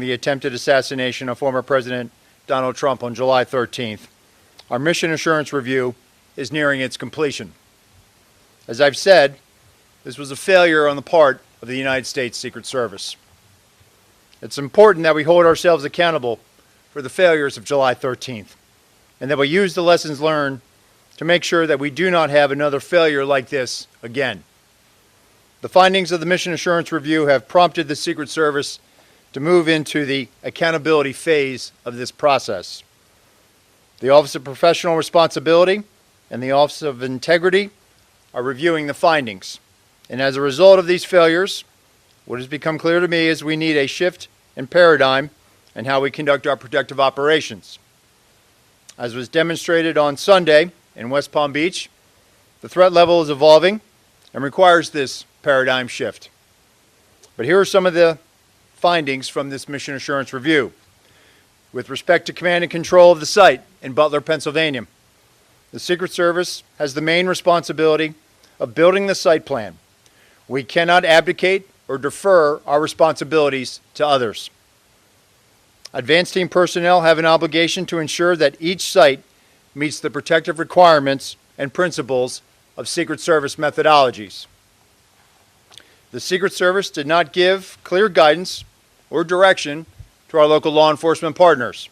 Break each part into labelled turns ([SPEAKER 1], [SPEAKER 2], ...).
[SPEAKER 1] the attempted assassination of former President Donald Trump on July 13th, our mission assurance review is nearing its completion. As I've said, this was a failure on the part of the United States Secret Service. It's important that we hold ourselves accountable for the failures of July 13th, and that we use the lessons learned to make sure that we do not have another failure like this again. The findings of the mission assurance review have prompted the Secret Service to move into the accountability phase of this process. The Office of Professional Responsibility and the Office of Integrity are reviewing the findings. And as a result of these failures, what has become clear to me is we need a shift in paradigm in how we conduct our protective operations. As was demonstrated on Sunday in West Palm Beach, the threat level is evolving and requires this paradigm shift. But here are some of the findings from this mission assurance review. With respect to command and control of the site in Butler, Pennsylvania, the Secret Service has the main responsibility of building the site plan. We cannot abdicate or defer our responsibilities to others. Advanced team personnel have an obligation to ensure that each site meets the protective requirements and principles of Secret Service methodologies. The Secret Service did not give clear guidance or direction to our local law enforcement partners.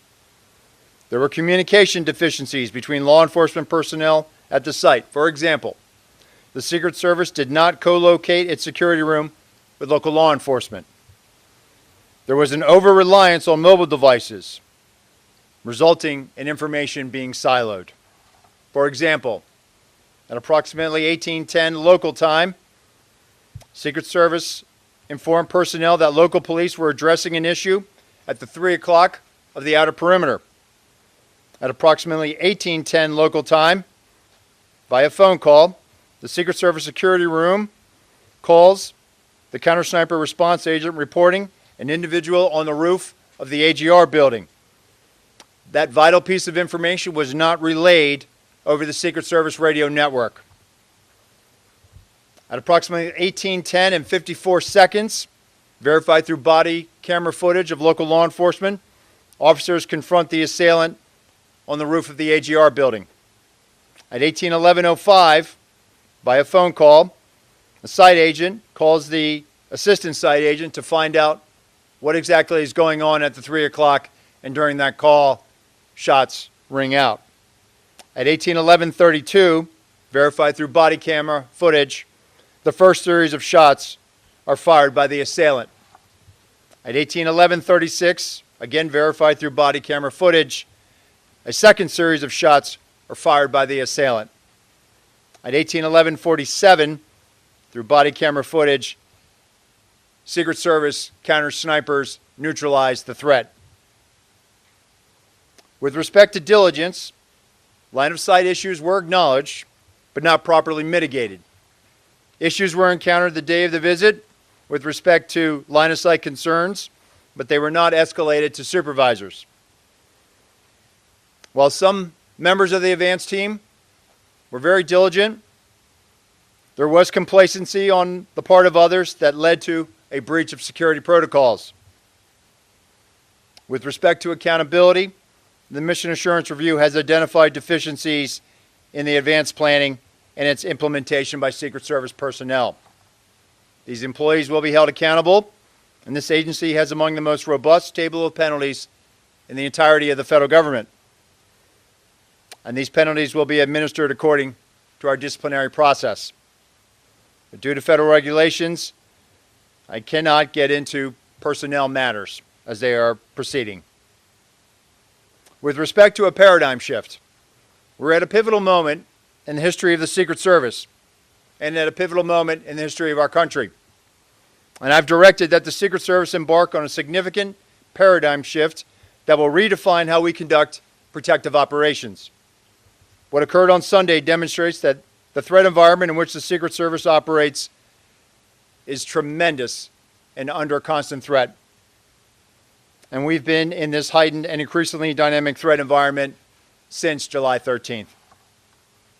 [SPEAKER 1] There were communication deficiencies between law enforcement personnel at the site. For example, the Secret Service did not co-locate its security room with local law enforcement. There was an over-reliance on mobile devices, resulting in information being siloed. For example, at approximately 18:10 local time, Secret Service informed personnel that local police were addressing an issue at the 3 o'clock of the outer perimeter. At approximately 18:10 local time, via phone call, the Secret Service security room calls the counter-sniper response agent reporting an individual on the roof of the AGR building. That vital piece of information was not relayed over the Secret Service radio network. At approximately 18:10 and 54 seconds, verified through body camera footage of local law enforcement, officers confront the assailant on the roof of the AGR building. At 18:11:05, via phone call, a site agent calls the assistant site agent to find out what exactly is going on at the 3 o'clock, and during that call, shots ring out. At 18:11:32, verified through body camera footage, the first series of shots are fired by the assailant. At 18:11:36, again verified through body camera footage, a second series of shots are fired by the assailant. At 18:11:47, through body camera footage, Secret Service counter-snipers neutralized the threat. With respect to diligence, line-of-sight issues were acknowledged, but not properly mitigated. Issues were encountered the day of the visit with respect to line-of-sight concerns, but they were not escalated to supervisors. While some members of the advance team were very diligent, there was complacency on the part of others that led to a breach of security protocols. With respect to accountability, the Mission Assurance Review has identified deficiencies in the advanced planning and its implementation by Secret Service personnel. These employees will be held accountable, and this agency has among the most robust table of penalties in the entirety of the federal government. And these penalties will be administered according to our disciplinary process. But due to federal regulations, I cannot get into personnel matters as they are proceeding. With respect to a paradigm shift, we're at a pivotal moment in the history of the Secret Service and at a pivotal moment in the history of our country. And I've directed that the Secret Service embark on a significant paradigm shift that will redefine how we conduct protective operations. What occurred on Sunday demonstrates that the threat environment in which the Secret Service operates is tremendous and under constant threat. And we've been in this heightened and increasingly dynamic threat environment since July 13th.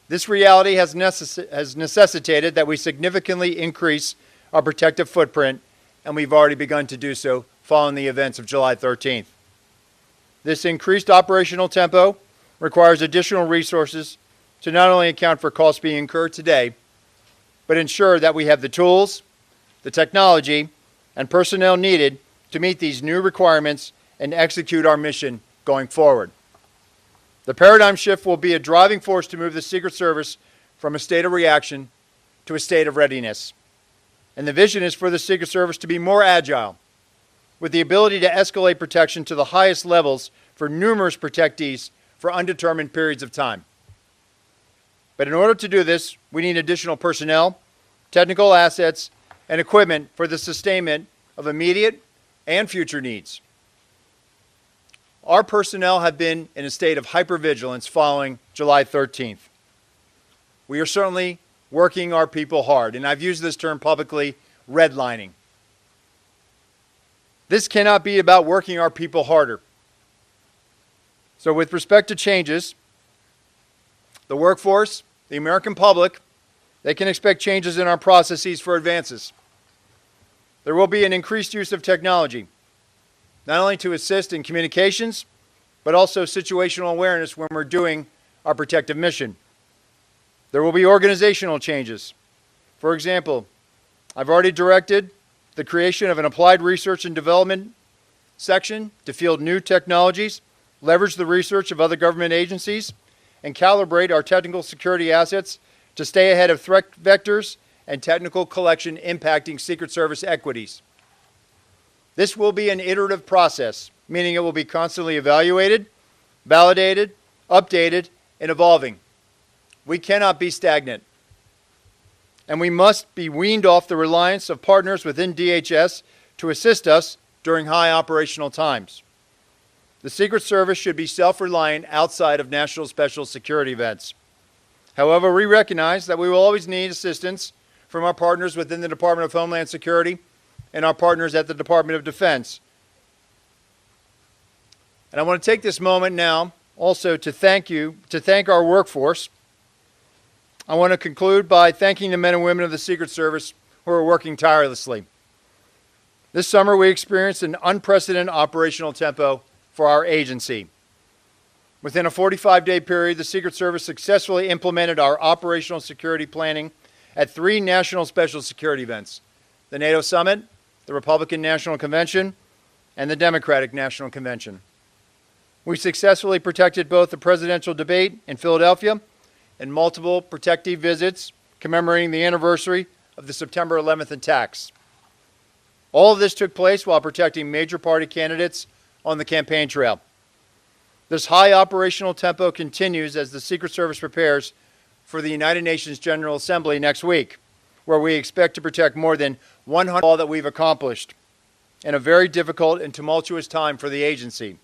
[SPEAKER 1] This reality has necessitated that we significantly increase our protective footprint, and we've already begun to do so following the events of July 13th. This increased operational tempo requires additional resources to not only account for costs being incurred today, but ensure that we have the tools, the technology, and personnel needed to meet these new requirements and execute our mission going forward. The paradigm shift will be a driving force to move the Secret Service from a state of reaction to a state of readiness. And the vision is for the Secret Service to be more agile, with the ability to escalate protection to the highest levels for numerous protectees for undetermined periods of time. But in order to do this, we need additional personnel, technical assets, and equipment for the sustainment of immediate and future needs. Our personnel have been in a state of hypervigilance following July 13th. We are certainly working our people hard, and I've used this term publicly, redlining. This cannot be about working our people harder. So with respect to changes, the workforce, the American public, they can expect changes in our processes for advances. There will be an increased use of technology, not only to assist in communications, but also situational awareness when we're doing our protective mission. There will be organizational changes. For example, I've already directed the creation of an applied research and development section to field new technologies, leverage the research of other government agencies, and calibrate our technical security assets to stay ahead of threat vectors and technical collection impacting Secret Service equities. This will be an iterative process, meaning it will be constantly evaluated, validated, updated, and evolving. We cannot be stagnant. And we must be weaned off the reliance of partners within DHS to assist us during high operational times. The Secret Service should be self-reliant outside of national special security events. However, we recognize that we will always need assistance from our partners within the Department of Homeland Security and our partners at the Department of Defense. And I want to take this moment now also to thank our workforce. I want to conclude by thanking the men and women of the Secret Service who are working tirelessly. This summer we experienced an unprecedented operational tempo for our agency. Within a 45-day period, the Secret Service successfully implemented our operational security planning at 3 national special security events: the NATO Summit, the Republican National Convention, and the Democratic National Convention. We successfully protected both the presidential debate in Philadelphia and multiple protective visits commemorating the anniversary of the September 11th attacks. All of this took place while protecting major party candidates on the campaign trail. This high operational tempo continues as the Secret Service prepares for the United Nations General Assembly next week, where we expect to protect more than 100 all that we've accomplished in a very difficult and tumultuous time for the agency.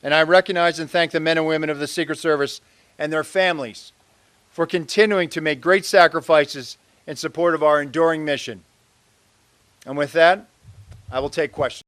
[SPEAKER 1] And I recognize and thank the men and women of the Secret Service and their families for continuing to make great sacrifices in support of our enduring mission. And with that, I will take questions.